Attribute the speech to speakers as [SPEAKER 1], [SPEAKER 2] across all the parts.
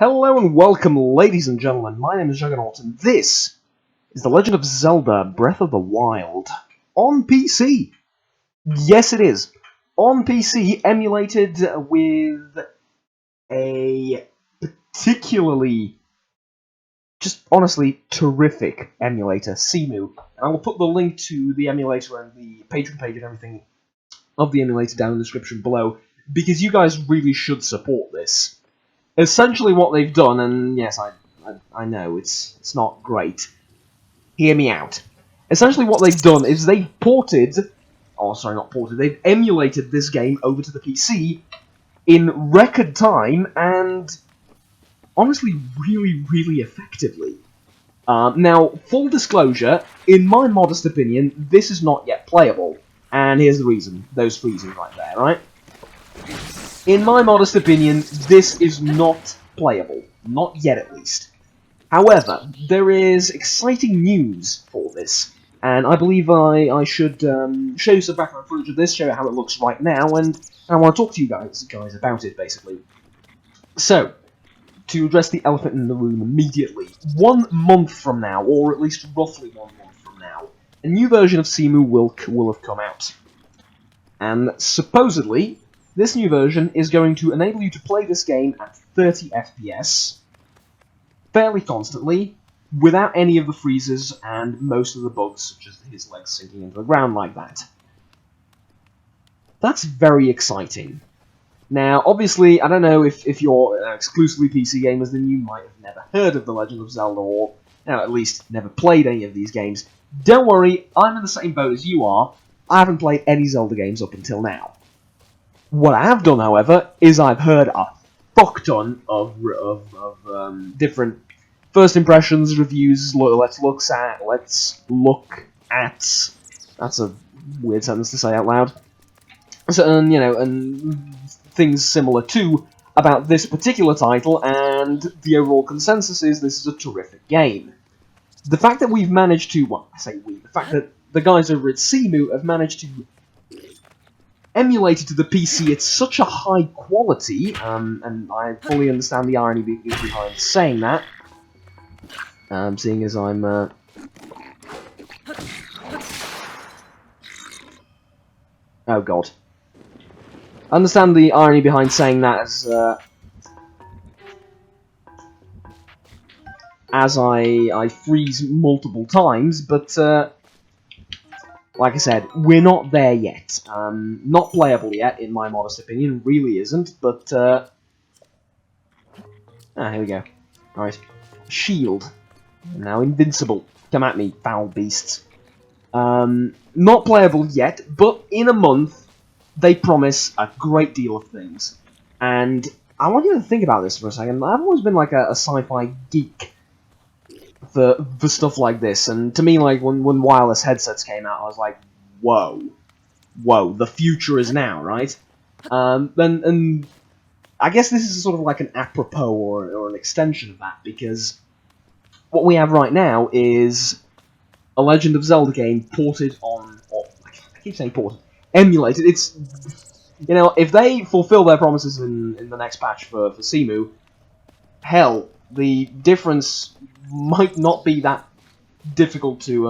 [SPEAKER 1] Hello and welcome, ladies and gentlemen. My name is Juggernaut, and this is The Legend of Zelda Breath of the Wild on PC. Yes, it is. On PC, emulated with a particularly, just honestly, terrific emulator, Cemu. And I will put the link to the emulator and the Patreon page and everything of the emulator down in the description below, because you guys really should support this. Essentially what they've done, and yes, I know, it's not great. Hear me out. Essentially what they've done is they've they've emulated this game over to the PC in record time, and honestly, really effectively. Now, full disclosure, in my modest opinion, this is not yet playable, and here's the reason. Those reasons right there, right? In my modest opinion, this is not playable. Not yet, at least. However, there is exciting news for this, and I believe I should show you some background footage of this, show you how it looks right now, and I want to talk to you guys about it, basically. So, to address the elephant in the room immediately, 1 month from now, or at least roughly 1 month from now, a new version of Cemu will have come out. And supposedly, this new version is going to enable you to play this game at 30 FPS, fairly constantly, without any of the freezes and most of the bugs, such as his legs sinking into the ground like that. That's very exciting. Now, obviously, I don't know if you're exclusively PC gamers, then you might have never heard of The Legend of Zelda, or at least never played any of these games. Don't worry, I'm in the same boat as you are. I haven't played any Zelda games up until now. What I have done, however, is I've heard a fuck ton of different first impressions, reviews. Let's look at. That's a weird sentence to say out loud. So, and things similar too about this particular title, and the overall consensus is this is a terrific game. The fact that we've managed to, well, I say we, the fact that the guys over at Cemu have managed to emulated to the PC at such a high quality, and I fully understand the irony behind saying that, seeing as I'm, oh god. I understand the irony behind saying that as I freeze multiple times, but, like I said, we're not there yet. Not playable yet, in my modest opinion. Really isn't, but, here we go. Alright. Shield. Now invincible. Come at me, foul beasts. Not playable yet, but in a month, they promise a great deal of things. And I want you to think about this for a second. I've always been like a sci-fi geek for stuff like this, and to me, like, when wireless headsets came out, I was like, whoa, the future is now, right? And I guess this is sort of like an apropos or an extension of that, because what we have right now is a Legend of Zelda game ported on, or I keep saying ported, emulated. It's, if they fulfill their promises in the next patch for Cemu, hell, the difference might not be that difficult to,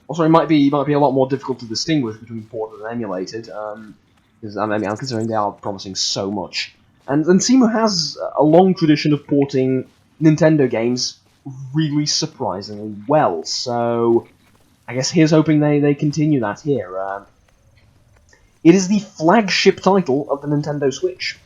[SPEAKER 1] it might be a lot more difficult to distinguish between ported and emulated, because I'm considering they are promising so much. And Cemu has a long tradition of porting Nintendo games really surprisingly well, so I guess here's hoping they continue that here. It is the flagship title of the Nintendo Switch.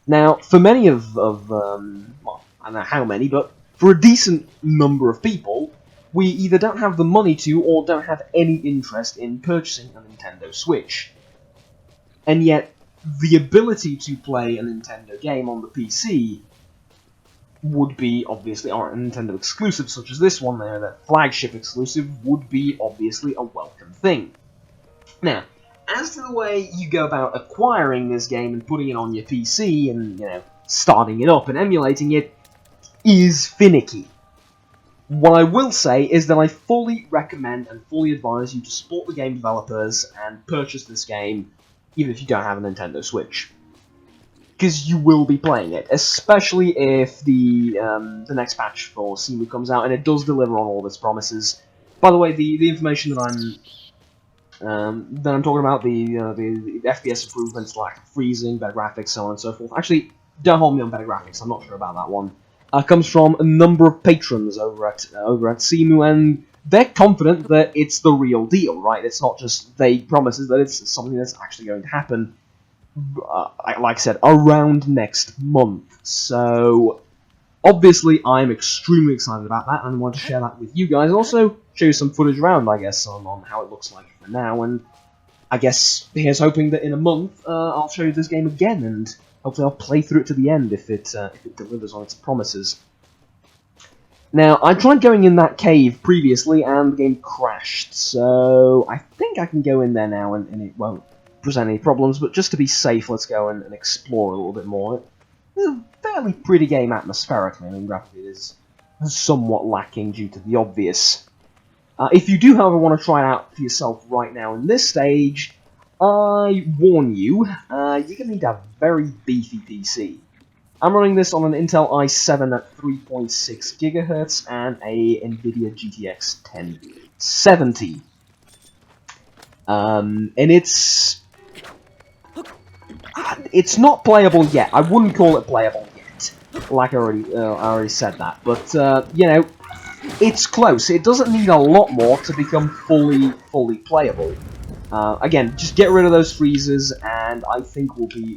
[SPEAKER 1] Now, for many well, I don't know how many, but for a decent number of people, we either don't have the money to or don't have any interest in purchasing a Nintendo Switch. And yet, the ability to play a Nintendo game on the PC would be, obviously, or a Nintendo exclusive such as this one there, that flagship exclusive, would be, obviously, a welcome thing. Now, as to the way you go about acquiring this game and putting it on your PC and, starting it up and emulating it, is finicky. What I will say is that I fully recommend and fully advise you to support the game developers and purchase this game, even if you don't have a Nintendo Switch. because you will be playing it, especially if the next patch for Simu comes out and it does deliver on all of its promises. By the way, the information that I'm talking about, the FPS improvements like freezing, better graphics, so on and so forth. Actually, don't hold me on better graphics. I'm not sure about that one. Comes from a number of patrons over at Simu, and they're confident that it's the real deal, right? It's not just vague promises; that it's something that's actually going to happen. Like I said, around next month. So obviously, I'm extremely excited about that, and I want to share that with you guys. And also show you some footage around, I guess, on how it looks like for now. And I guess here's hoping that in a month I'll show you this game again, and hopefully I'll play through it to the end if it delivers on its promises. Now, I tried going in that cave previously, and the game crashed, so I think I can go in there now, and it won't present any problems, but just to be safe, let's go and explore a little bit more. It's a fairly pretty game atmospherically. I mean, graphically it is somewhat lacking due to the obvious. If you do, however, want to try it out for yourself right now in this stage, I warn you, you're going to need a very beefy PC. I'm running this on an Intel i7 at 3.6 GHz and a NVIDIA GTX 1070. And it's not playable yet. I wouldn't call it playable yet. Like I already said that. But, you know, it's close. It doesn't need a lot more to become fully playable. Again, just get rid of those freezes, and I think we'll be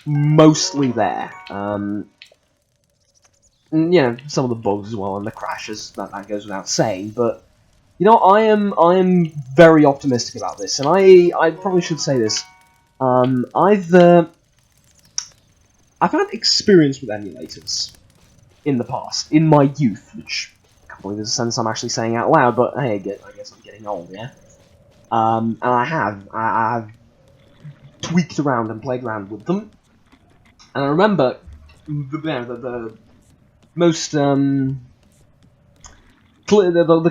[SPEAKER 1] mostly there. And, you know, some of the bugs as well, and the crashes, that goes without saying, but, you know, I am very optimistic about this, and I probably should say this. I've had experience with emulators in the past, in my youth, which I can't believe there's a sense I'm actually saying out loud, but hey, I guess I'm getting old, yeah? And I have tweaked around and played around with them, and I remember the most the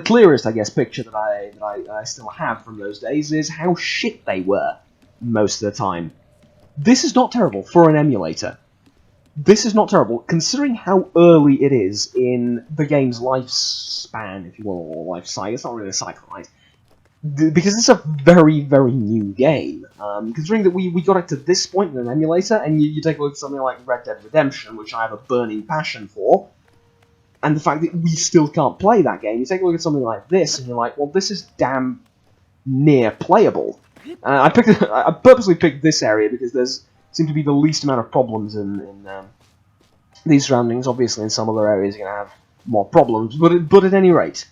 [SPEAKER 1] clearest, I guess, picture that I still have from those days is how shit they were most of the time. This is not terrible for an emulator. This is not terrible, considering how early it is in the game's lifespan, if you will, or life cycle. It's not really a cycle, right? Because it's a very, very new game. Considering that we got it to this point in an emulator, and you take a look at something like Red Dead Redemption, which I have a burning passion for, and the fact that we still can't play that game, you take a look at something like this, and you're like, well, this is damn near playable. I purposely picked this area because there's seem to be the least amount of problems in these surroundings. Obviously, in some other areas, you're going to have more problems, but at any rate,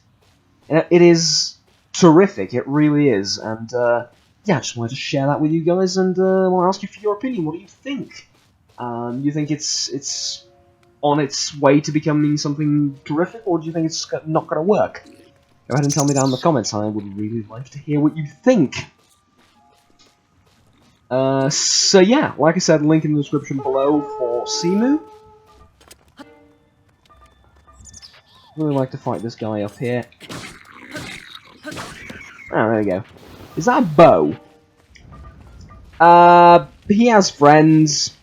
[SPEAKER 1] it is terrific. It really is, and yeah, I just wanted to share that with you guys, and I want to ask you for your opinion. What do you think? You think it's on its way to becoming something terrific, or do you think it's not going to work? Go ahead and tell me down in the comments. I would really like to hear what you think. So yeah, like I said, link in the description below for Simu. Really like to fight this guy up here. Oh, there we go. Is that a bow? He has friends.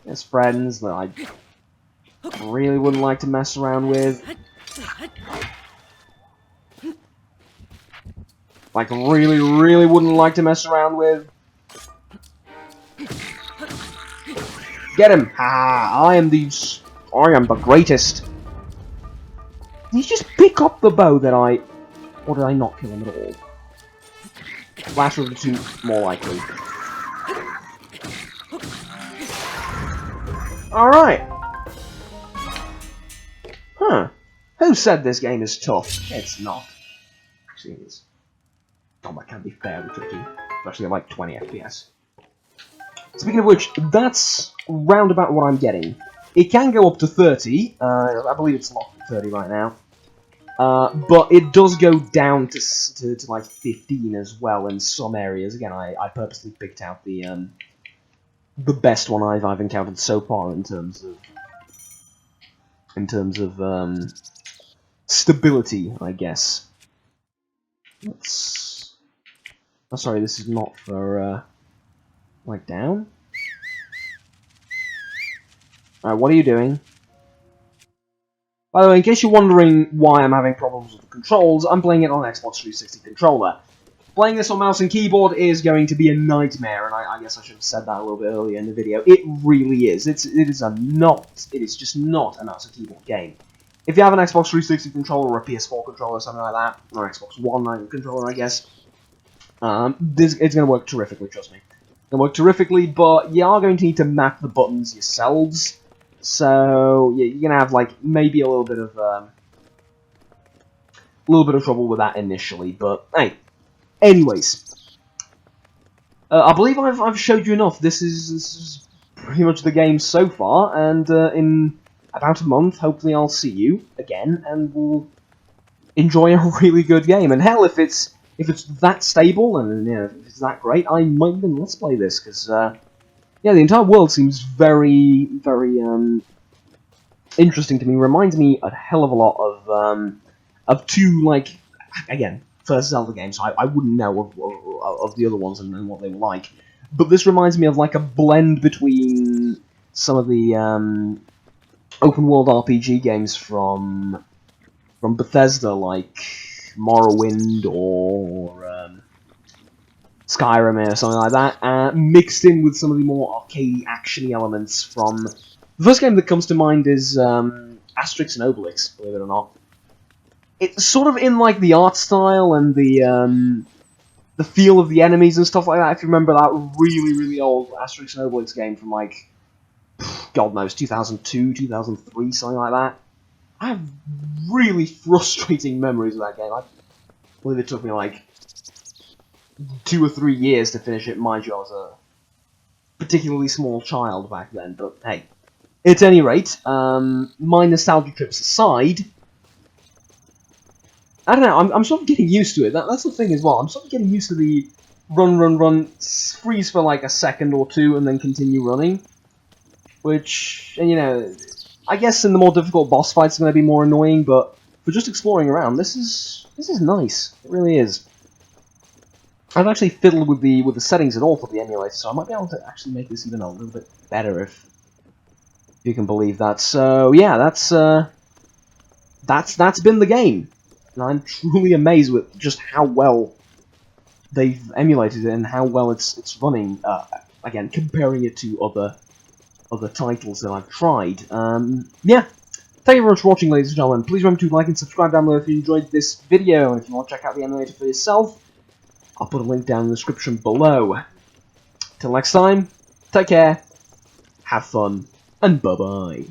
[SPEAKER 1] He has friends that I really wouldn't like to mess around with. Like, really, really wouldn't like to mess around with. Get him! Ha! I am the greatest. Did he just pick up the bow that or did I not kill him at all? Last of the two, more likely. Alright. Huh. Who said this game is tough? It's not. Actually, it is. Combat can be fairly tricky, especially at like 20 FPS. Speaking of which, that's round about what I'm getting. It can go up to 30, I believe it's locked at 30 right now. But it does go down to like 15 as well in some areas. Again, I purposely picked out the best one I've encountered so far in terms of stability, I guess. Let's... Oh, sorry, this is not for like down. Alright, what are you doing? By the way, in case you're wondering why I'm having problems with the controls, I'm playing it on an Xbox 360 controller. Playing this on mouse and keyboard is going to be a nightmare, and I guess I should have said that a little bit earlier in the video. It really is. It is just not a mouse and keyboard game. If you have an Xbox 360 controller or a PS4 controller or something like that, or Xbox One controller, I guess, it's going to work terrifically, trust me. It's going to work terrifically, but you are going to need to map the buttons yourselves. So yeah, you're going to have like maybe a little bit of trouble with that initially, but hey. Anyways, I believe I've showed you enough. This is pretty much the game so far, and in about a month, hopefully I'll see you again, and we'll enjoy a really good game. And hell, if it's that stable and you know, if it's that great, I might even let's play this because yeah, the entire world seems very interesting to me. Reminds me a hell of a lot of two like again. First Zelda games, so I wouldn't know of the other ones and what they were like. But this reminds me of like a blend between some of the open-world RPG games from Bethesda, like Morrowind or Skyrim or something like that, mixed in with some of the more arcadey, actiony elements from... The first game that comes to mind is Asterix and Obelix, believe it or not. It's sort of in like the art style and the feel of the enemies and stuff like that. If you remember that really old Asterix and Obelix game from like God knows 2002, 2003, something like that. I have really frustrating memories of that game. I believe it took me like 2 or 3 years to finish it. Mind you, I was a particularly small child back then. But hey, at any rate, my nostalgia trips aside. I don't know, I'm sort of getting used to it. That's the thing as well. I'm sort of getting used to the run, freeze for like a second or two, and then continue running. Which, you know, I guess in the more difficult boss fights it's going to be more annoying, but for just exploring around, this is nice. It really is. I've actually fiddled with the settings and all for the emulator, so I might be able to actually make this even a little bit better if you can believe that. So yeah, that's been the game. And I'm truly amazed with just how well they've emulated it and how well it's running. Again, comparing it to other titles that I've tried. Yeah. Thank you very much for watching, ladies and gentlemen. Please remember to like and subscribe down below if you enjoyed this video, and if you want to check out the emulator for yourself, I'll put a link down in the description below. Till next time, take care, have fun, and bye-bye.